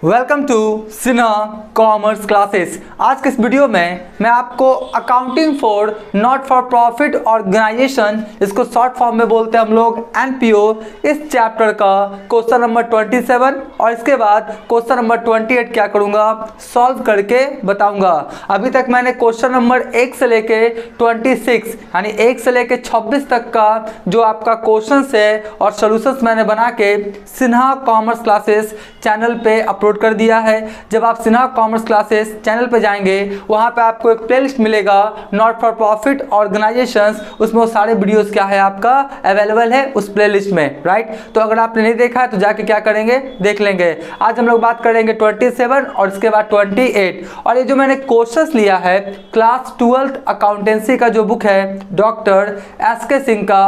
Welcome to Sinha commerce classes. आज के इस वीडियो में मैं आपको accounting for not for profit organisation, इसको शॉर्ट फॉर्म में बोलते हैं हम लोग एनपीओ, इस चैप्टर का क्वेश्चन नंबर 27 और इसके बाद क्वेश्चन नंबर 28 क्या करूंगा, सॉल्व करके बताऊंगा। अभी तक मैंने क्वेश्चन नंबर 1 से लेके 26 यानी 1 से लेके 26 तक का जो आपका क्वेश्चन है और सोल्यूशंस मैंने बना के सिन्हा कॉमर्स क्लासेस चैनल पे अपलोड कर दिया है। जब आप सिन्हा कॉमर्स क्लासेस चैनल पे जाएंगे वहां पे आपको एक प्लेलिस्ट मिलेगा नॉट फॉर प्रॉफिट ऑर्गेनाइजेशंस, उसमें वो सारे वीडियोस क्या है आपका अवेलेबल है उस प्लेलिस्ट में, राइट। तो अगर आपने नहीं देखा है तो जाके क्या करेंगे, देख लेंगे। आज हम लोग बात करेंगे 27 और इसके बाद 28। और ये जो मैंने क्वेश्चंस लिया है क्लास 12th अकाउंटेंसी का जो बुक है डॉक्टर SK सिंह का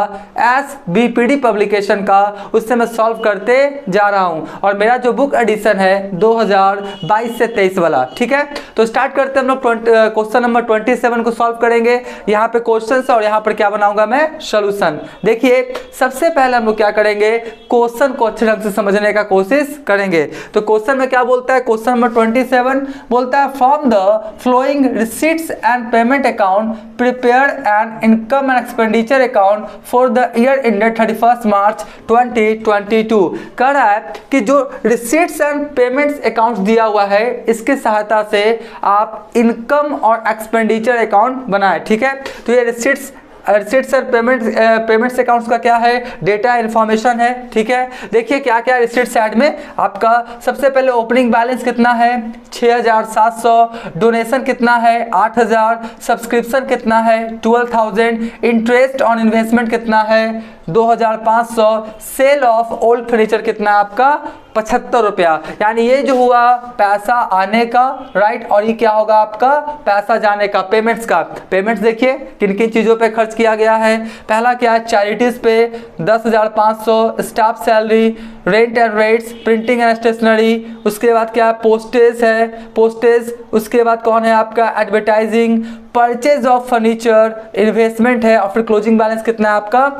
SBPD पब्लिकेशन का, उससे मैं सॉल्व करते जा रहा हूं। और मेरा जो बुक एडिशन है 2022 से 23 वाला, ठीक है। तो स्टार्ट करते हैं हम लोग। क्वेश्चन नंबर 27 को सॉल्व करेंगे। यहाँ पे क्वेश्चन और यहाँ पर क्या बनाऊंगा मैं, सोल्यूशन। देखिए सबसे पहले हम लोग क्या करेंगे, क्वेश्चन को अच्छे ढंग से समझने का कोशिश करेंगे। तो क्वेश्चन में क्या बोलता है, क्वेश्चन नंबर 27 बोलता है from the flowing receipts and payment account prepare an income and expenditure account for the year ended 31 मार्च 2022। कह रहा है कि जो रिसीट्स एंड पेमेंट्स अकाउंट दिया हुआ है इसकी सहायता से आप इनकम और एक्सपेंडिचर अकाउंट बनाए, ठीक है। तो ये रिसीट्स और पेमेंट्स अकाउंट्स का क्या है, डेटा इन्फॉर्मेशन है, ठीक है। देखिए क्या क्या रिसीट साइड में आपका सबसे पहले ओपनिंग बैलेंस कितना है 6700, डोनेशन कितना है 8000, सब्सक्रिप्शन कितना है 12000, इंटरेस्ट ऑन इन्वेस्टमेंट कितना है 2500, सेल ऑफ ओल्ड फर्नीचर कितना आपका 75 रुपया। यानी ये जो हुआ पैसा आने का, राइट, और ये क्या होगा आपका पैसा जाने का, पेमेंट्स का। पेमेंट्स देखिए किन किन चीज़ों पे खर्च किया गया है। पहला क्या है, चैरिटीज पे 10,500, staff salary, rent and rates, printing and stationery. उसके बाद क्या है, पोस्टेज है, पोस्टेज। उसके बाद कौन है आपका, advertising, purchase of furniture, investment है। और फिर क्लोजिंग बैलेंस कितना है आपका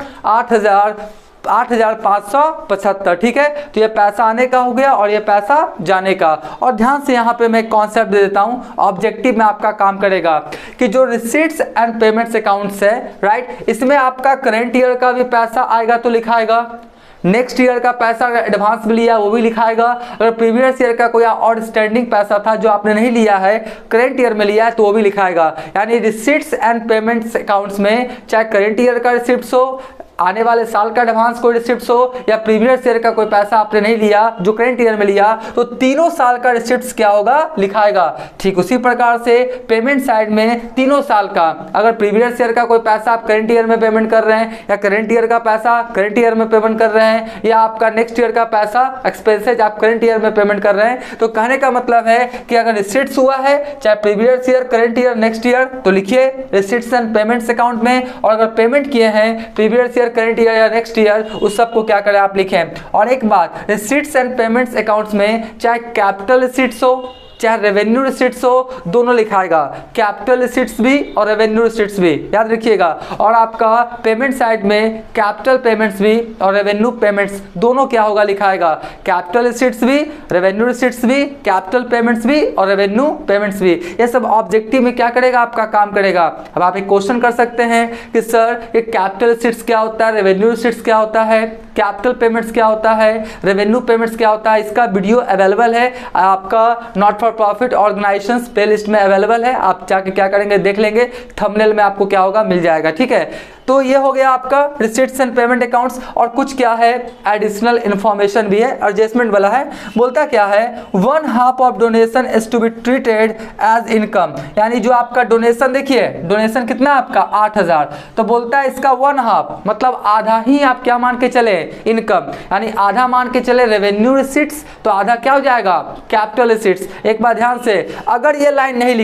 8,575, ठीक है। तो ये पैसा आने का हो गया और ये पैसा जाने का। और ध्यान से यहाँ पे मैं कॉन्सेप्ट दे देता हूँ, ऑब्जेक्टिव में आपका काम करेगा कि जो रिसीट्स एंड पेमेंट्स अकाउंट्स है, राइट, इसमें आपका करंट ईयर का भी पैसा आएगा तो लिखाएगा, नेक्स्ट ईयर का पैसा अगर एडवांस में लिया वो भी लिखाएगा, अगर प्रीवियस ईयर का कोई और स्टैंडिंग पैसा था जो आपने नहीं लिया है करंट ईयर में लिया है तो वो भी लिखाएगा। यानी रिसीट्स एंड पेमेंट्स अकाउंट्स में चाहे करंट ईयर का रिसिप्ट्स हो, आने वाले साल का एडवांस कोई रिसिप्ट्स हो या प्रीवियस ईयर का कोई पैसा आपने नहीं लिया जो करंट ईयर में लिया, तो तीनों साल का रिसिप्ट्स क्या होगा, लिखाएगा। ठीक उसी प्रकार से पेमेंट साइड में तीनों साल का, अगर प्रीवियस ईयर का कोई पैसा आप करंट ईयर में पेमेंट कर रहे हैं या करंट ईयर का पैसा करंट ईयर में पेमेंट कर रहे हैं या आपका नेक्स्ट ईयर का पैसा एक्सपेंसेज आप करंट ईयर में पेमेंट कर रहे हैं, तो कहने का मतलब है कि अगर रिसिप्ट्स हुआ है चाहे previous year, current year, next year, तो लिखिए रिसिट्स एंड पेमेंट्स अकाउंट में। और अगर पेमेंट किए हैं प्रीवियस ईयर, करंट ईयर या नेक्स्ट ईयर, उस सबको क्या करें आप लिखें। और एक बात, रिसीट्स एंड पेमेंट्स अकाउंट्स में चाहे कैपिटल रिसीट्स हो चाहे रेवेन्यू रिसीट्स हो, दोनों लिखाएगा, कैपिटल रिसीट्स भी और रेवेन्यू रिसीट्स भी, याद रखिएगा। और आपका पेमेंट साइड में कैपिटल पेमेंट्स भी और रेवेन्यू पेमेंट्स दोनों क्या होगा, लिखाएगा, कैपिटल रिसीट्स भी, रेवेन्यू रिसीट्स भी, कैपिटल पेमेंट्स भी और रेवेन्यू पेमेंट्स भी। ये सब ऑब्जेक्टिव में क्या करेगा, आपका काम करेगा। अब आप एक क्वेश्चन कर सकते हैं कि सर ये कैपिटल रिसीट्स क्या होता है, रेवेन्यू रिसीट्स क्या होता है, कैपिटल पेमेंट्स क्या होता है, रेवेन्यू पेमेंट्स क्या होता है। इसका वीडियो अवेलेबल है आपका not for profit organisations playlist में अवेलेबल है, आप जाके क्या करेंगे, देख लेंगे, थंबनेल में आपको क्या होगा, मिल जाएगा, ठीक है। तो ये हो गया आपका रिसीट्स एंड पेमेंट अकाउंट्स। और कुछ क्या है, एडिशनल इन्फॉर्मेशन भी है, एडजस्टमेंट वाला है। बोलता क्या है, 1/2 of donation is to be treated as income. यानी जो आपका डोनेशन, देखिए डोनेशन कितना आपका 8000, तो बोलता है इसका 1/2 मतलब आधा ही आप क्या मान के चले, इनकम। यानी आधा मान के चले रेवेन्यू रिसीट्स, तो आधा क्या हो जाएगा, कैपिटल रिसीट्स। एक बार ध्यान से, अगर ये लाइन नहीं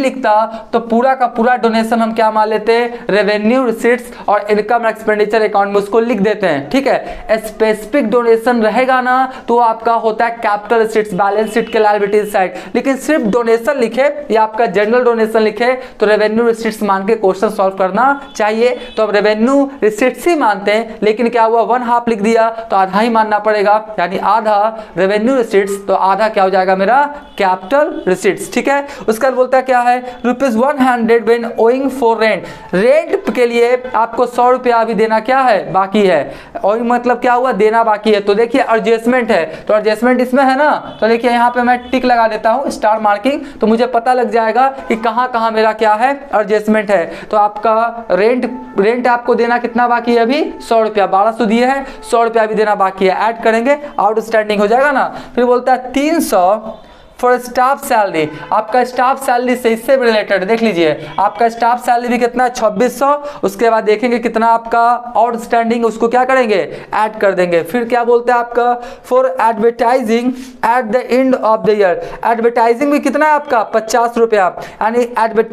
लिखता तो पूरा का पूरा डोनेशन हम क्या मान लेते, रेवेन्यू रिसीट्स और इनकम एक्सपेंडिचर अकाउंट में उसको लिख देते हैं, ठीक है। स्पेसिफिक डोनेशन रहेगा ना तो आपका होता है कैपिटल रिसीट्स, बैलेंस शीट के लायबिलिटीज साइड। लेकिन सिर्फ डोनेशन लिखे या आपका जनरल डोनेशन लिखे तो रेवेन्यू रिसीट्स मान के क्वेश्चन सॉल्व करना चाहिए। तो अब रेवेन्यू रिसीट्स ही मानते हैं, लेकिन क्या हुआ 1/2 लिख दिया तो आधा ही मानना पड़ेगा, यानी आधा रेवेन्यू रिसीट्स तो आधा क्या हो जाएगा मेरा कैपिटल रिसीट्स, ठीक है। उसके बाद बोलता है क्या है ₹100 when owing for rent. Rent के लिए आपको 100 रुपया अभी देना क्या है बाकी है, ओइंग मतलब क्या हुआ देना बाकी है। तो देखिए एडजस्टमेंट है तो एडजस्टमेंट इसमें है ना, तो देखिए यहाँ पे मैं टिक लगा देता हूँ स्टार मार्किंग, तो मुझे पता लग जाएगा कि कहाँ कहाँ मेरा क्या है एडजस्टमेंट है। तो आपका रेंट आपको देना कितना बाकी है अभी 100 रुपया, 1200 दिए हैं 100 रुपया भी देना बाकी है, ऐड करेंगे आउटस्टैंडिंग हो जाएगा ना। फिर बोलता है 300 फॉर स्टाफ सैलरी। आपका स्टाफ सैलरी से इससे रिलेटेड देख लीजिए, आपका स्टाफ सैलरी भी कितना है 2600। उसके बाद देखेंगे कितना आपका आउटस्टैंडिंग, उसको क्या करेंगे ऐड कर देंगे। फिर क्या बोलते हैं आपका for advertising at the end of the year. Advertising भी कितना है आपका 50 रुपया, यानी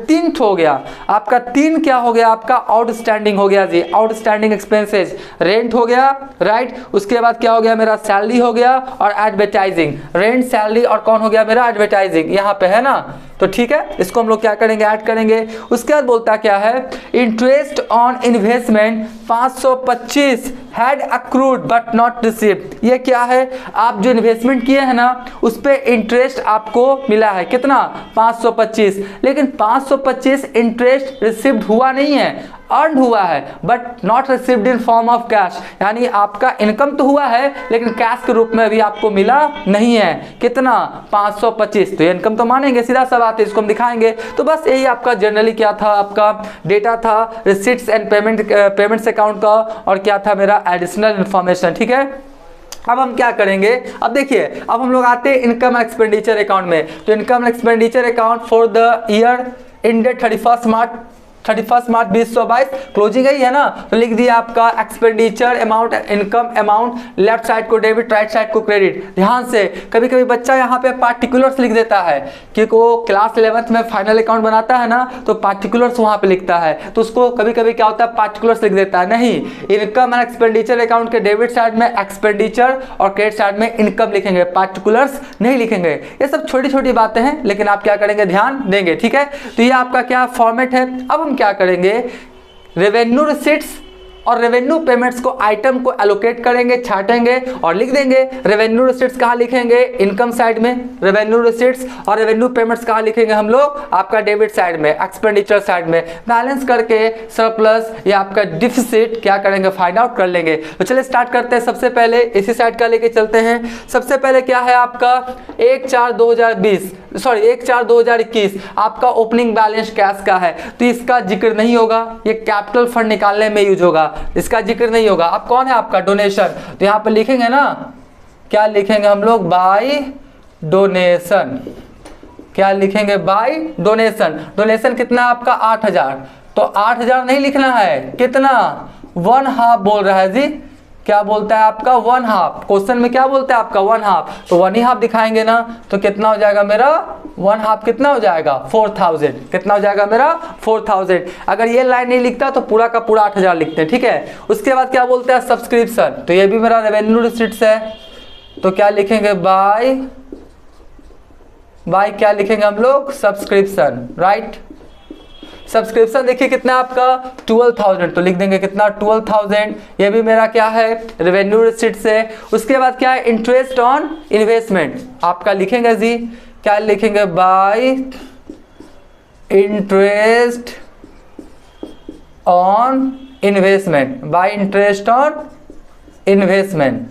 3 हो गया आपका, 3 क्या हो गया आपका आउटस्टैंडिंग हो गया जी, आउटस्टैंडिंग एक्सपेंसेस। रेंट हो गया राइट, उसके बाद क्या हो गया मेरा सैलरी हो गया और एडवर्टाइजिंग, रेंट सैलरी और कौन हो गया एडवर्टाइजिंग यहाँ पे है ना। तो ठीक है, इसको हम लोग क्या करेंगे ऐड करेंगे। उसके बाद बोलता क्या है interest on investment 525 had accrued but not received. ये क्या है, आप जो इन्वेस्टमेंट किए हैं ना उस पे इंटरेस्ट आपको मिला है कितना 525, लेकिन 525 इंटरेस्ट रिसीव्ड हुआ नहीं है, अर्न हुआ है but not received in form of cash. यानी आपका इनकम तो हुआ है लेकिन कैश के रूप में अभी आपको मिला नहीं है, कितना 525। तो ये इनकम तो मानेंगे, सीधा सा बात है, इसको हम दिखाएंगे। तो बस यही आपका जनरली क्या था आपका डेटा था रिसीट्स एंड पेमेंट्स अकाउंट का, और क्या था मेरा एडिशनल इंफॉर्मेशन, ठीक है। अब हम क्या करेंगे, अब देखिए अब हम लोग आते हैं इनकम एक्सपेंडिचर अकाउंट में। तो income expenditure account for the year ended 31 March 2022 closing है ना। तो लिख दिया आपका expenditure amount, income amount, left side को डेबिट राइट साइड को क्रेडिट। ध्यान से कभी कभी बच्चा यहाँ पे पार्टिकुलर्स लिख देता है, क्योंकि वो क्लास 11th में फाइनल अकाउंट बनाता है ना तो पार्टिकुलर्स वहाँ पे लिखता है, तो उसको कभी कभी क्या होता है पार्टिकुलर्स लिख देता है। नहीं, इनकम एंड एक्सपेंडिचर अकाउंट के डेबिट साइड में एक्सपेंडिचर और क्रेडिट साइड में इनकम लिखेंगे, पार्टिकुलर्स नहीं लिखेंगे। ये सब छोटी छोटी बातें हैं लेकिन आप क्या करेंगे ध्यान देंगे, ठीक है। तो ये आपका क्या फॉर्मेट है। अब हम क्या करेंगे रेवेन्यू रिसीट्स और रेवेन्यू पेमेंट्स को आइटम को एलोकेट करेंगे, छाटेंगे और लिख देंगे। रेवेन्यू रिसीट्स कहाँ लिखेंगे इनकम साइड में, रेवेन्यू रिसीट्स, और रेवेन्यू पेमेंट्स कहाँ लिखेंगे हम लोग आपका डेबिट साइड में, एक्सपेंडिचर साइड में। बैलेंस करके सरप्लस या आपका डिफिसिट क्या करेंगे फाइंड आउट कर लेंगे। तो चलिए स्टार्ट करते हैं। सबसे पहले इसी साइड का लेके चलते हैं। सबसे पहले क्या है आपका 1/4/2021 आपका ओपनिंग बैलेंस कैश का है, तो इसका जिक्र नहीं होगा, ये कैपिटल फंड निकालने में यूज होगा, इसका जिक्र नहीं होगा। अब कौन है आपका डोनेशन, तो यहाँ पे लिखेंगे ना, क्या लिखेंगे हम लोग बाय डोनेशन, क्या लिखेंगे बाय डोनेशन। डोनेशन कितना आपका 8000, तो 8000 नहीं लिखना है, कितना 1/2 बोल रहा है जी, क्या बोलता है आपका 1/2। क्वेश्चन में क्या बोलता है आपका 1/2, तो 1/2 दिखाएंगे ना, तो कितना हो जाएगा मेरा 1/2 कितना हो जाएगा 4000, कितना हो जाएगा मेरा 4000। अगर ये लाइन नहीं लिखता तो पूरा का पूरा 8000 लिखते हैं, ठीक है। उसके बाद क्या बोलते हैं सब्सक्रिप्शन, तो ये भी मेरा रेवेन्यू रिसीट्स है, तो क्या लिखेंगे बाय क्या लिखेंगे हम लोग सब्सक्रिप्शन, राइट। सब्सक्रिप्शन देखिए कितना आपका 12000, तो लिख देंगे कितना 12000, ये भी मेरा क्या है रेवेन्यू रिसीट्स है। उसके बाद क्या है इंटरेस्ट ऑन इन्वेस्टमेंट, आपका लिखेंगे जी, क्या लिखेंगे bye interest on investment, bye interest on investment.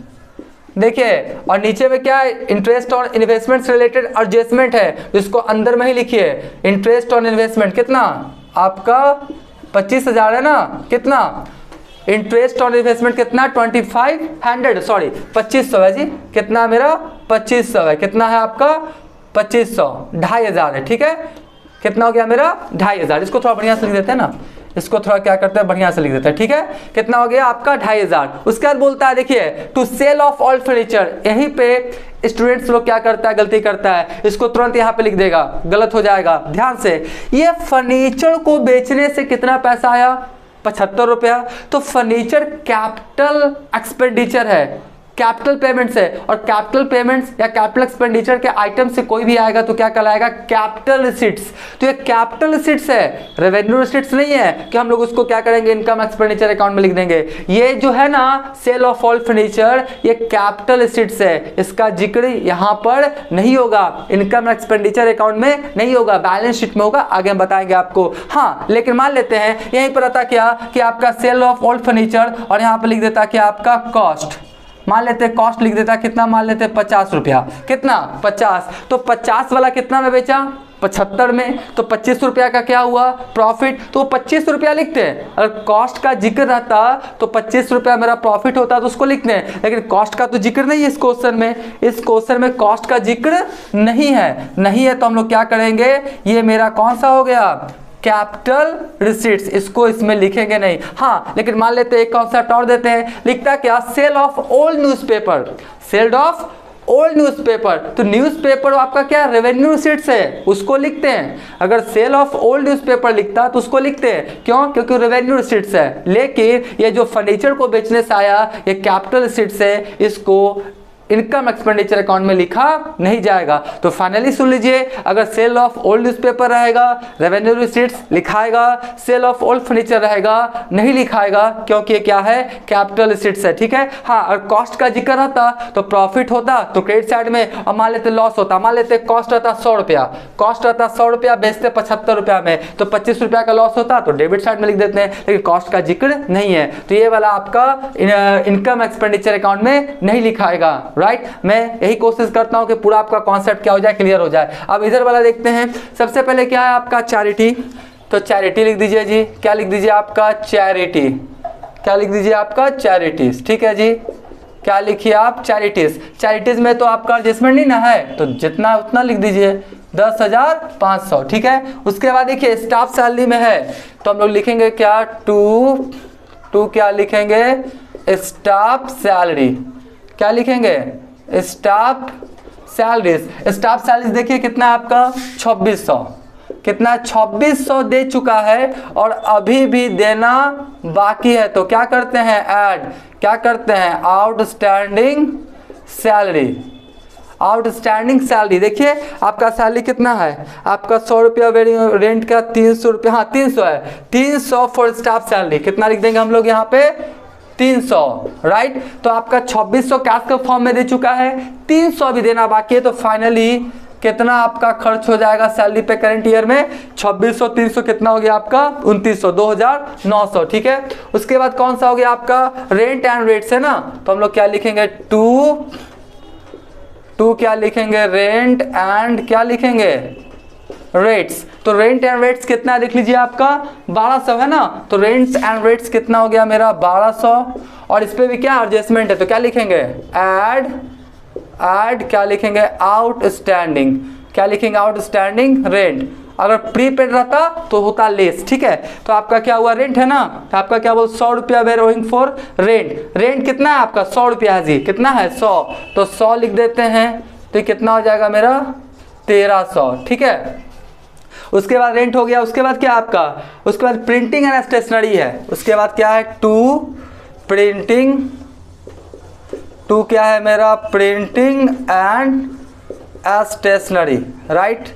देखिए और नीचे में क्या है इंटरेस्ट ऑन इन्वेस्टमेंट से रिलेटेड एडजस्टमेंट है, जिसको अंदर में ही लिखिए। इंटरेस्ट ऑन इन्वेस्टमेंट कितना आपका 25000 है ना, कितना इंटरेस्ट ऑन इन्वेस्टमेंट कितना 2500 है जी, कितना मेरा 2500 है, कितना है आपका 2500, 2500 है, ठीक है। कितना हो गया मेरा 2500, इसको थोड़ा बढ़िया से लिख देते हैं ना, इसको थोड़ा क्या करते हैं बढ़िया से लिख देते हैं, ठीक है। कितना हो गया आपका 2500। उसके बाद बोलता है देखिए to sale of all furniture, यहीं पे स्टूडेंट्स लोग क्या करता है, गलती करता है, इसको तुरंत यहाँ पे लिख देगा, गलत हो जाएगा। ध्यान से, ये फर्नीचर को बेचने से कितना पैसा आया, 75 रुपया। तो फर्नीचर कैपिटल एक्सपेंडिचर है, कैपिटल पेमेंट्स है, और कैपिटल पेमेंट्स या कैपिटल एक्सपेंडिचर के आइटम से कोई भी आएगा तो क्या कहलाएगा, कैपिटल रिसीट्स। तो ये कैपिटल रिसीट्स है, रेवेन्यू रिसीट्स नहीं है कि हम लोग उसको क्या करेंगे, इनकम एक्सपेंडिचर अकाउंट में लिख देंगे। ये जो है ना सेल ऑफ ऑल फर्नीचर, ये कैपिटल रिसीट्स है, इसका जिक्र यहाँ पर नहीं होगा, इनकम एक्सपेंडिचर अकाउंट में नहीं होगा, बैलेंस शीट में होगा, आगे हम बताएंगे आपको। हाँ, लेकिन मान लेते हैं यहीं पर आता क्या कि आपका सेल ऑफ ऑल फर्नीचर, और यहाँ पर लिख देता कि आपका कॉस्ट, मान लेते हैं कॉस्ट लिख देता, कितना मान लेते हैं 50 रुपया, कितना 50। तो 50 वाला कितना में बेचा, 75 में, तो 25 रुपया का क्या हुआ, प्रॉफिट। तो 25 रुपया लिखते हैं, अगर कॉस्ट का जिक्र रहता तो 25 रुपया मेरा प्रॉफिट होता तो उसको लिखते हैं, लेकिन कॉस्ट का तो जिक्र नहीं है इस क्वेश्चन में, इस क्वेश्चन में कॉस्ट का जिक्र नहीं है, तो हम लोग क्या करेंगे, ये मेरा कौन सा हो गया, कैपिटल रिसीट्स, इसको इसमें लिखेंगे नहीं। हाँ, लेकिन मान लेते हैं एक कॉन्सेप्ट और देते हैं, लिखता क्या, sale of old newspaper, sale of old newspaper. तो न्यूज़पेपर आपका क्या, रेवेन्यू रिसीट्स है, उसको लिखते हैं। अगर सेल ऑफ ओल्ड न्यूज़पेपर लिखता तो उसको लिखते हैं, क्यों, क्योंकि रेवेन्यू रिसीट्स है। लेकिन ये जो फर्नीचर को बेचने से आया, ये कैपिटल रिसीट्स है, इसको इनकम एक्सपेंडिचर अकाउंट में लिखा नहीं जाएगा। तो फाइनली सुन लीजिए, अगर सेल ऑफ ओल्ड न्यूज़पेपर रहेगा, रेवेन्यू रिसीट्स लिखाएगा, सेल ऑफ ओल्ड फर्नीचर रहेगा नहीं लिखाएगा, क्योंकि ये क्या है, कैपिटल रिसीट्स है। ठीक है। हाँ, और कॉस्ट का जिक्र रहता तो प्रॉफिट होता तो क्रेडिट साइड में, और मान लेते लॉस होता, मान लेते कॉस्ट रहता 100 रुपया, कॉस्ट रहता 100 रुपया, बेचते 75 रुपया में, तो 25 रुपया का लॉस होता तो डेबिट साइड में लिख देते हैं, लेकिन कॉस्ट का जिक्र नहीं है, तो ये वाला आपका इनकम एक्सपेंडिचर अकाउंट में नहीं लिखाएगा। राइट, मैं यही कोशिश करता हूं कि पूरा आपका कॉन्सेप्ट क्या हो जाए, क्लियर हो जाए। अब इधर वाला देखते हैं, सबसे पहले क्या है आपका चैरिटी, तो चैरिटी लिख दीजिए जी, क्या लिख दीजिए आपका चैरिटी, क्या लिख दीजिए आपका चैरिटीज। ठीक है जी, क्या लिखिए आप चैरिटीज, चैरिटीज में तो आपका एडजस्टमेंट नहीं ना है, तो जितना उतना लिख दीजिए 10,500। ठीक है। उसके बाद देखिए स्टाफ सैलरी में है तो हम लोग लिखेंगे क्या, टू क्या लिखेंगे, स्टाफ सैलरी, क्या लिखेंगे, स्टाफ सैलरीज। स्टाफ सैलरीज देखिए कितना है आपका 2600, कितना 2600 दे चुका है और अभी भी देना बाकी है, तो क्या करते हैं ऐड, क्या करते हैं आउटस्टैंडिंग सैलरी, आउटस्टैंडिंग सैलरी। देखिए आपका सैलरी कितना है, आपका 100 रुपया रेंट का, 300 रुपया, हाँ 300 है, 300 फॉर स्टाफ सैलरी, कितना लिख देंगे हम लोग यहाँ पे 300। राइट, तो आपका 2600 कैश के फॉर्म में दे चुका है, 300 भी देना बाकी है, तो फाइनली कितना आपका खर्च हो जाएगा सैलरी पे करंट ईयर में, 2600 300 कितना हो गया आपका 2900, 2900। ठीक है। उसके बाद कौन सा हो गया आपका रेंट एंड रेट्स है ना, तो हम लोग क्या लिखेंगे, टू क्या लिखेंगे, रेंट एंड क्या लिखेंगे, रेट्स। तो रेंट एंड रेट्स कितना देख लीजिए आपका 1200 है ना, तो रेंट्स एंड रेट्स कितना हो गया मेरा 1200, और इस पे भी क्या एडजस्टमेंट है, तो क्या लिखेंगे ऐड क्या लिखेंगे आउटस्टैंडिंग, क्या लिखेंगे आउटस्टैंडिंग रेंट। अगर प्रीपेड रहता तो होता लेस। ठीक है। तो आपका क्या हुआ, रेंट है ना, तो आपका क्या बोल 100 रुपया were owing for rent, rent कितना है आपका 100 रुपया है जी, कितना है 100, तो 100 लिख देते हैं, तो कितना हो जाएगा मेरा 1300। ठीक है। उसके बाद रेंट हो गया, उसके बाद क्या आपका, उसके बाद प्रिंटिंग एंड स्टेशनरी है, उसके बाद क्या है प्रिंटिंग, क्या है मेरा प्रिंटिंग एंड स्टेशनरी। राइट,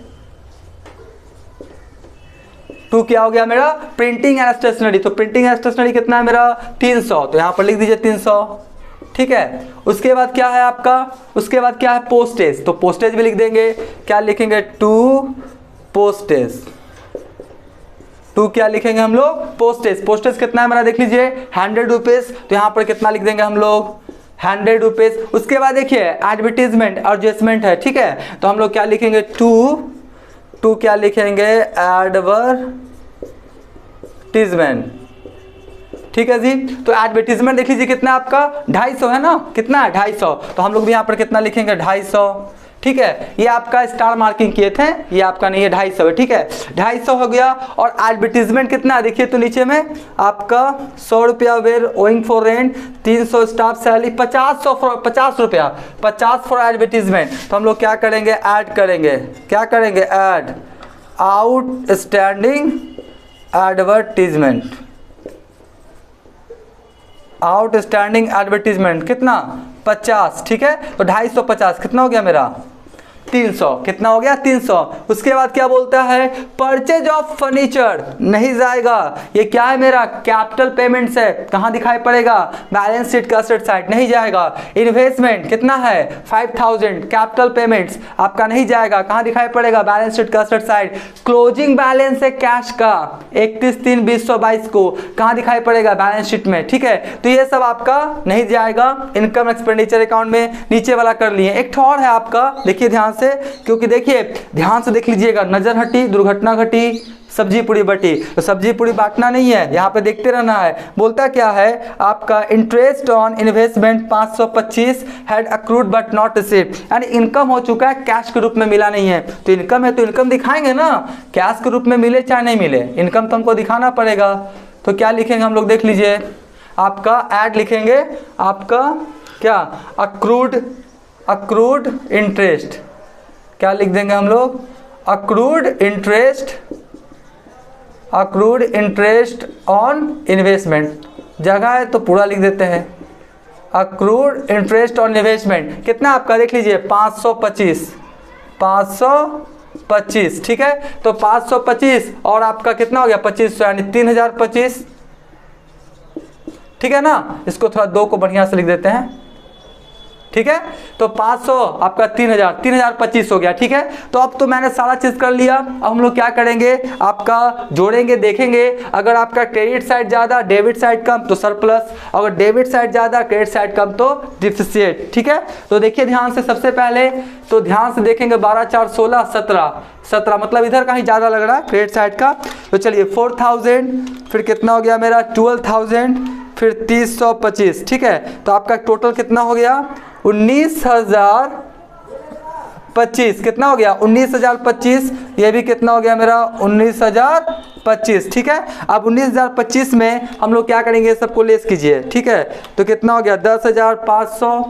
क्या हो गया मेरा प्रिंटिंग एंड स्टेशनरी, तो प्रिंटिंग एंड स्टेशनरी कितना है मेरा 300, तो यहाँ पर लिख दीजिए 300। ठीक है। उसके बाद क्या है आपका, उसके बाद क्या है पोस्टेज, तो पोस्टेज भी लिख देंगे, क्या लिखेंगे पोस्टेज, क्या लिखेंगे हम लोग पोस्टेज। पोस्टेज कितना है मेरा देख लीजिए 100 रुपीज, तो यहाँ पर कितना लिख देंगे हम लोग 100 रुपीज। उसके बाद देखिए एडवर्टीजमेंट एडजस्टमेंट है। ठीक है। तो हम लोग क्या लिखेंगे क्या लिखेंगे एडवर्टीजमेंट। ठीक है जी। तो एडवर्टीजमेंट देख लीजिए कितना आपका 250 है ना, कितना है 250, तो हम लोग भी यहाँ पर कितना लिखेंगे 250। ठीक ठीक है, ये आपका स्टार मार्किंग किए थे, ये आपका नहीं है 250 है, ठीक है 250 हो गया। और एडवर्टीजमेंट कितना है देखिए तो नीचे में आपका 100 रुपया were owing for rent, 300 staff salary, 50 रुपया 50 फॉर एडवर्टीजमेंट। तो हम लोग क्या करेंगे, ऐड करेंगे, क्या करेंगे, add outstanding advertisement, outstanding advertisement कितना 50, ठीक है। तो 250 कितना हो गया मेरा 300, कितना हो गया 300। उसके बाद क्या बोलता है, परचेज ऑफ फर्नीचर नहीं जाएगा, ये क्या है मेरा कैपिटल पेमेंट्स है, कहाँ दिखाई पड़ेगा, बैलेंस शीट का असेट साइड नहीं जाएगा। इन्वेस्टमेंट कितना है 5000, कैपिटल पेमेंट्स आपका नहीं जाएगा, कहाँ दिखाई पड़ेगा, बैलेंस शीट का असेट साइड। क्लोजिंग बैलेंस है कैश का 31/3/2022 को, कहाँ दिखाई पड़ेगा, बैलेंस शीट में, ठीक है। तो ये सब आपका नहीं जाएगा इनकम एक्सपेंडिचर अकाउंट में, नीचे वाला कर लिए। एक और है आपका, देखिए ध्यान से, क्योंकि देखिए ध्यान से देख लीजिएगा, नजर हटी दुर्घटना घटी सब्जी पूरी बटी, तो सब्जी पूरी बांटना नहीं है, यहाँ पे देखते रहना है। बोलता क्या है आपका, interest on investment 525 had accrued but not received, यानी इनकम हो चुका है, कैश के रूप में मिला नहीं है। तो इनकम है तो इनकम दिखाएंगे ना, कैश के रूप में मिले चाहे नहीं मिले, इनकम तो हमको दिखाना पड़ेगा। तो क्या लिखेंगे हम लोग देख लीजिए, आपका ऐड लिखेंगे, आपका क्या अक्रूड इंटरेस्ट, क्या लिख देंगे हम लोग, अक्रूड इंटरेस्ट ऑन इन्वेस्टमेंट, जगह है तो पूरा लिख देते हैं, अक्रूड इंटरेस्ट ऑन इन्वेस्टमेंट कितना आपका देख लीजिए 525, ठीक है। तो 525 और आपका कितना हो गया 2500, यानी 3025, ठीक है ना। इसको थोड़ा 2 को बढ़िया से लिख देते हैं, ठीक है। तो 500 आपका 3025 हो गया, ठीक है। तो अब तो मैंने सारा चीज कर लिया। अब हम लोग क्या करेंगे, आपका जोड़ेंगे, देखेंगे अगर आपका क्रेडिट साइड ज्यादा डेबिट साइड कम तो सरप्लस, अगर डेबिट साइड ज्यादा क्रेडिट साइड कम तो डिफिसिट, ठीक है। तो देखिए ध्यान से, सबसे पहले तो ध्यान से देखेंगे 12 4 16 17 मतलब इधर कहीं ज्यादा लग रहा है क्रेडिट साइड का। तो चलिए 4000, फिर कितना हो गया मेरा 12000, फिर 3025, ठीक है। तो आपका टोटल कितना हो गया 19,025, कितना हो गया 19,025, ये भी कितना हो गया मेरा 19,025, ठीक है। अब 19,025 में हम लोग क्या करेंगे, सबको लेस कीजिए, ठीक है। तो कितना हो गया 10,500,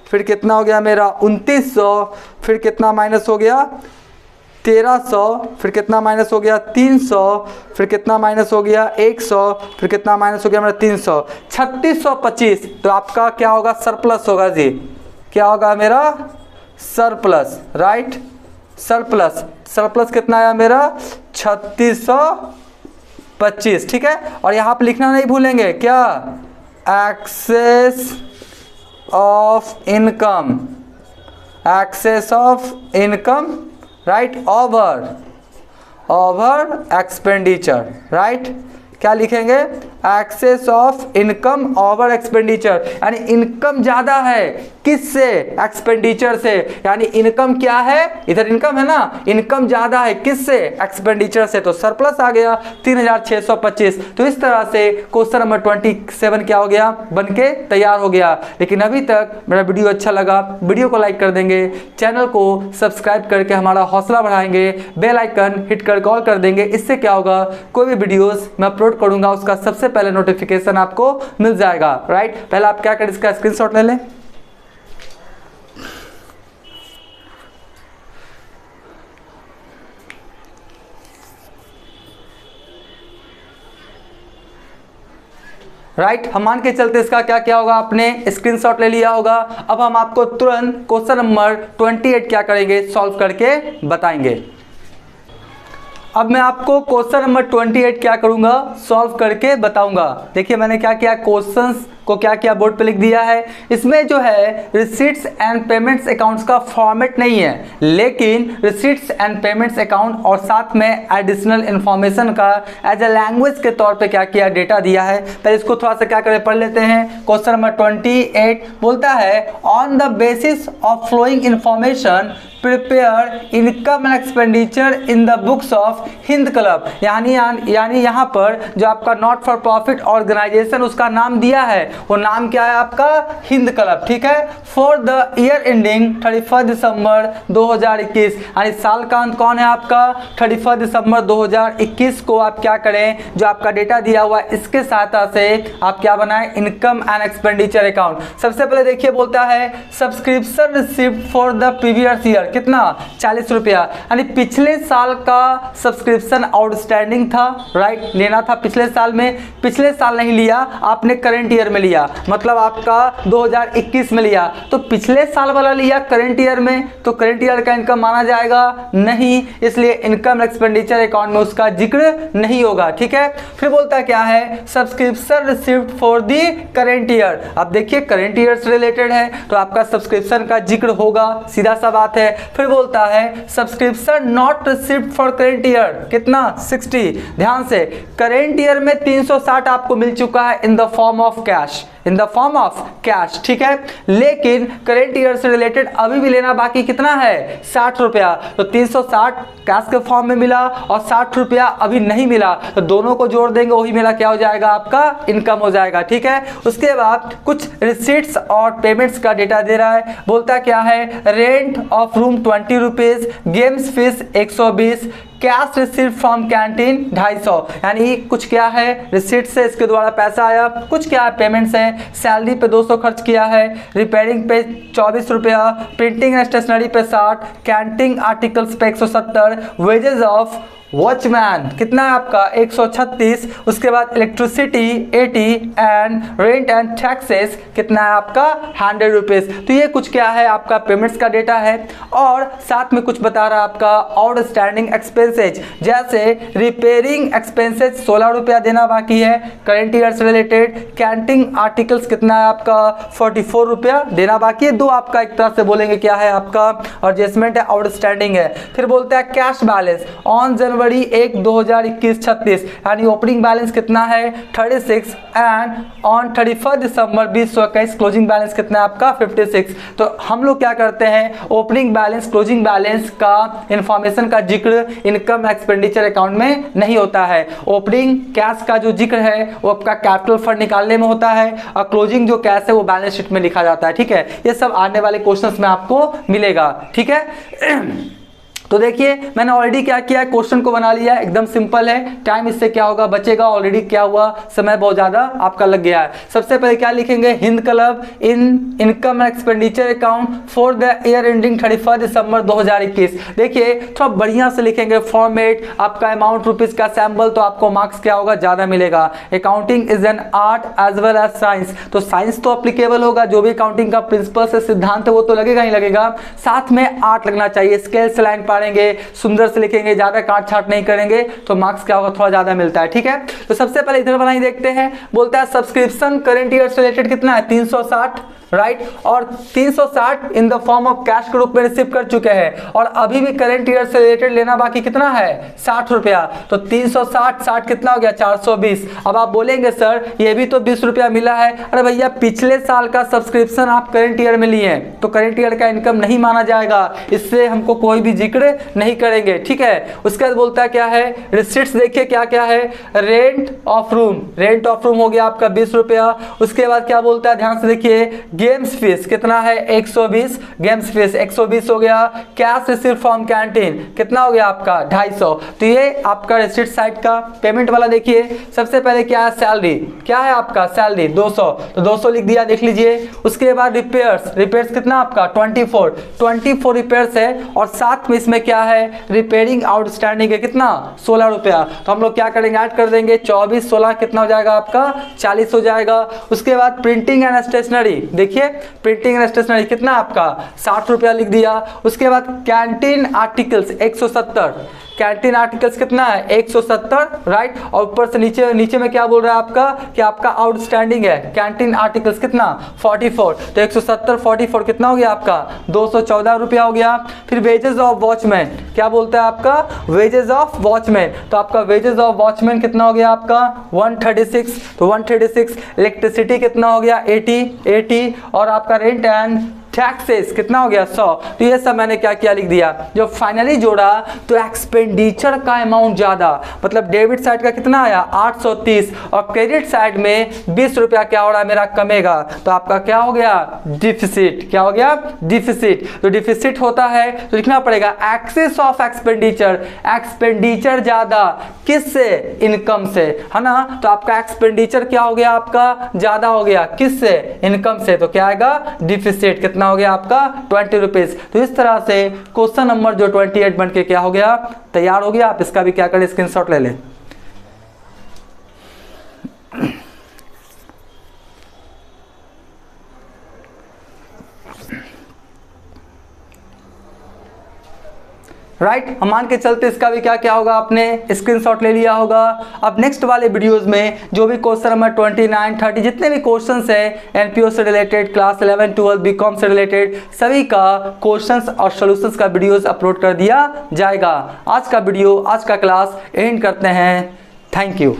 फिर कितना हो गया मेरा 2900, फिर कितना माइनस हो गया 1300, फिर कितना माइनस हो गया 300, फिर कितना माइनस हो गया 100, फिर कितना माइनस हो गया मेरा 300, 3625। तो आपका क्या होगा, सरप्लस होगा जी, क्या होगा मेरा सरप्लस, राइट। सरप्लस कितना आया मेरा 3625, ठीक है। और यहाँ पे लिखना नहीं भूलेंगे, क्या excess of income right over expenditure, right. क्या लिखेंगे, excess of income over expenditure, यानी इनकम ज्यादा है किससे, एक्सपेंडिचर से, यानी इनकम क्या है, इधर इनकम है ना, इनकम ज्यादा है किससे, एक्सपेंडिचर से, तो सरप्लस आ गया 3625। तो इस तरह से क्वेश्चन नंबर 27 क्या हो गया, बनके तैयार हो गया। लेकिन अभी तक मेरा वीडियो अच्छा लगा, वीडियो को लाइक कर देंगे, चैनल को सब्सक्राइब करके हमारा हौसला बढ़ाएंगे, बेल आइकन हिट कर कॉल कर देंगे। इससे क्या होगा, कोई भी वीडियोस मैं अपलोड करूंगा उसका सबसे पहले नोटिफिकेशन आपको मिल जाएगा, राइट। पहले आप क्या करें, इसका स्क्रीनशॉट ले लें, राइट। हम मान के चलते इसका क्या क्या होगा, आपने स्क्रीनशॉट ले लिया होगा। अब हम आपको तुरंत क्वेश्चन नंबर 28 क्या करेंगे, सॉल्व करके बताएंगे। अब मैं आपको क्वेश्चन नंबर 28 क्या करूंगा, सॉल्व करके बताऊंगा। देखिए मैंने क्या किया, क्वेश्चंस को क्या किया बोर्ड पे लिख दिया है। इसमें जो है रिसीट्स एंड पेमेंट्स अकाउंट्स का फॉर्मेट नहीं है, लेकिन रिसीट्स एंड पेमेंट्स अकाउंट और साथ में एडिशनल इंफॉर्मेशन का एज ए लैंग्वेज के तौर पे क्या किया, डेटा दिया है। पहले इसको थोड़ा सा क्या करें, पढ़ लेते हैं। क्वेश्चन नंबर 28 बोलता है, on the basis of flowing information prepare income and expenditure in the books of Hind club, यानी यहाँ पर जो आपका नॉट फॉर प्रॉफिट ऑर्गेनाइजेशन उसका नाम दिया है, वो नाम क्या है आपका, हिंद क्लब, ठीक है। फॉर द ईयर एंडिंग 31 दिसंबर 2021, यानी साल का अंत कौन है आपका, 31 दिसंबर 2021 को आप क्या करें, जो आपका डेटा दिया हुआ है इसके सहायता से आप क्या बनाएं, इनकम एंड एक्सपेंडिचर अकाउंट। सबसे पहले देखिए बोलता है subscription received for the previous year, कितना, 40 रुपया, यानी पिछले साल का सब्सक्रिप्शन आउटस्टैंडिंग था, राइट, लेना था पिछले साल में, पिछले साल नहीं लिया आपने, करंट ईयर में लिया, मतलब आपका 2021 में लिया, तो पिछले साल वाला लिया करंट ईयर में, तो करंट ईयर का इनकम माना जाएगा नहीं, इसलिए इनकम एक्सपेंडिचर अकाउंट में उसका जिक्र नहीं होगा, ठीक है। फिर बोलता है क्या है, subscription received for the current year. अब देखिए करंट ईयर से रिलेटेड है तो आपका सब्सक्रिप्शन का जिक्र होगा, सीधा सा बात है। फिर बोलता है subscription not received for current year, कितना, 60। ध्यान से, करेंट ईयर में 360 आपको मिल चुका है in the form of cash, in the form of cash, ठीक है। लेकिन करेंट ईयर से रिलेटेड अभी भी लेना बाकी कितना है, 60 रुपया, तो 360 कैश के फॉर्म में मिला और 60 रुपया अभी नहीं मिला, तो दोनों को जोड़ देंगे वही मिला क्या हो जाएगा आपका, इनकम हो जाएगा, ठीक है। उसके बाद कुछ रिसीट्स और पेमेंट्स का डेटा दे रहा है, बोलता क्या है, rent of room 20 rupees, games fees 120, cash received from canteen 250, यानी कुछ क्या है, रिसीट से इसके द्वारा पैसा आया, कुछ क्या है, पेमेंट्स है, सैलरी पे 200 खर्च किया है, रिपेयरिंग पे 24 रुपया, प्रिंटिंग एंड स्टेशनरी पे 60, कैंटीन आर्टिकल्स पे 170, वेजेस ऑफ वॉचमैन कितना है आपका 136, उसके बाद electricity 80 and rent and taxes कितना है आपका 100 रुपीज। तो ये कुछ क्या है आपका पेमेंट्स का डेटा है, और साथ में कुछ बता रहा है आपका आउटस्टैंडिंग एक्सपेंसेज, जैसे रिपेयरिंग एक्सपेंसेज 16 रुपया देना बाकी है करेंट ईयर से रिलेटेड, कैंटीन आर्टिकल्स कितना है आपका 44 रुपया देना बाकी है, दो आपका एक तरह से बोलेंगे क्या है आपका एडजस्टमेंट है, आउटस्टैंडिंग है। फिर बोलता है कैश बैलेंस ऑन जनवरी 1 2021 36, यानी ओपनिंग बैलेंस कितना है 36 and on 31 December 2021 closing balance कितना है आपका 56। तो हम लोग क्या करते हैं, ओपनिंग बैलेंस क्लोजिंग बैलेंस का इंफॉर्मेशन का जिक्र इनकम एक्सपेंडिचर अकाउंट में नहीं होता है। ओपनिंग कैश का जो जिक्र है वो आपका कैपिटल फंड निकालने में होता है, और क्लोजिंग जो कैश है वो बैलेंस शीट में लिखा जाता है, ठीक है। ये सब आने वाले क्वेश्चंस में आपको मिलेगा, ठीक है। तो देखिए मैंने ऑलरेडी क्या किया है, क्वेश्चन को बना लिया, एकदम सिंपल है, टाइम इससे क्या होगा बचेगा, ऑलरेडी क्या हुआ, समय बहुत ज्यादा आपका लग गया है। सबसे पहले क्या लिखेंगे, Hind club in income expenditure account for the year ending 31 दिसंबर 2021। देखिए थोड़ा बढ़िया से लिखेंगे फॉर्मेट, आपका अमाउंट रुपीज का सैंपल, तो आपको मार्क्स क्या होगा, ज्यादा मिलेगा। Accounting is an art as well as science, तो साइंस तो अप्लीकेबल होगा, जो भी अकाउंटिंग का प्रिंसिपल से सिद्धांत है वो तो लगेगा ही लगेगा, साथ में आर्ट लगना चाहिए, स्केल से लाइन पाड़ेंगे, सुंदर से लिखेंगे, ज्यादा काट छाट नहीं करेंगे, तो मार्क्स क्या होगा, थोड़ा ज्यादा मिलता है, ठीक है। तो सबसे पहले इधर बनाई देखते हैं, बोलता है सब्सक्रिप्शन करंट ईयर से रिलेटेड कितना है 360, राइट, और 360 in the form of cash के रूप में रिसीव कर चुके हैं, और अभी भी करंट ईयर से रिलेटेड लेना बाकी कितना है 60 रुपया, तो 360 60 कितना हो गया 420। अब आप बोलेंगे सर ये भी तो 20 रुपया मिला है, अरे भैया पिछले साल का सब्सक्रिप्शन आप करंट ईयर में लिए हैं तो करंट ईयर का इनकम नहीं माना जाएगा, इससे हमको कोई भी जिक्र नहीं करेंगे, ठीक है। उसके बाद बोलता है क्या है, रिसीट्स देखिए क्या क्या है, rent of room, rent of room हो गया आपका 20 रुपया। उसके बाद क्या बोलता है, ध्यान से देखिए, गेम्स फीस कितना है 120, गेम्स फीस 120 हो गया। कैश रिसीव फ्रॉम कैंटीन कितना हो गया आपका 250। तो ये आपका रिसीट साइड का पेमेंट वाला देखिए, सबसे पहले क्या है सैलरी, क्या है आपका सैलरी 200, तो 200 लिख दिया, देख लीजिए। उसके बाद रिपेयर्स, रिपेयर्स कितना आपका 24 रिपेयर्स है, और साथ में इसमें क्या है रिपेयरिंग आउटस्टैंडिंग है कितना 16 रुपया, तो हम लोग क्या करेंगे ऐड कर देंगे 24 16 कितना हो जाएगा आपका 40 हो जाएगा। उसके बाद प्रिंटिंग एंड स्टेशनरी, देखिए प्रिंटिंग एंड स्टेशनरी कितना आपका 60 रुपया लिख दिया। उसके बाद कैंटीन आर्टिकल्स 170, कैंटीन आर्टिकल्स कितना है 170, राइट, और ऊपर से नीचे में क्या बोल रहा है आपका कि आपका आउटस्टैंडिंग है कैंटीन आर्टिकल्स कितना 44, तो 170 44 कितना हो गया आपका 214 रुपया हो गया। फिर वेजेस ऑफ वॉचमैन, क्या बोलता है आपका वेजेस ऑफ वॉचमैन, तो आपका वेजेस ऑफ वॉचमैन कितना हो गया आपका 136, तो 136। इलेक्ट्रिसिटी कितना हो गया 80, और आपका रेंट एंड टैक्सेस कितना हो गया 100। तो ये सब मैंने क्या किया लिख दिया। जो फाइनली जोड़ा तो एक्सपेंडिचर का अमाउंट ज़्यादा, मतलब डेबिट साइड का कितना आया 830 और क्रेडिट साइड में 20 रुपया क्या हो रहा है मेरा कमेगा, तो आपका क्या हो गया डिफिसिट। क्या हो गया डिफिसिट। तो डिफिसिट होता है तो लिखना पड़ेगा एक्सेस ऑफ एक्सपेंडिचर, एक्सपेंडिचर ज़्यादा किससे इनकम से, है ना। तो आपका एक्सपेंडिचर क्या हो गया आपका ज़्यादा हो गया किससे इनकम से, तो क्या आएगा डिफिसिट। कितना हो गया आपका 20 रुपीज़। तो इस तरह से क्वेश्चन नंबर जो 28 बन के क्या हो गया तैयार हो गया। आप इसका भी क्या करें स्क्रीनशॉट ले लें। राइट, हम मान के चलते इसका भी क्या क्या होगा आपने स्क्रीनशॉट ले लिया होगा। अब नेक्स्ट वाले वीडियोस में जो भी क्वेश्चन नंबर 29, 30 जितने भी क्वेश्चंस हैं एनपीओ से रिलेटेड, क्लास 11, 12 बीकॉम से रिलेटेड सभी का क्वेश्चंस और सॉल्यूशंस का वीडियोस अपलोड कर दिया जाएगा। आज का वीडियो, आज का क्लास एंड करते हैं। Thank you.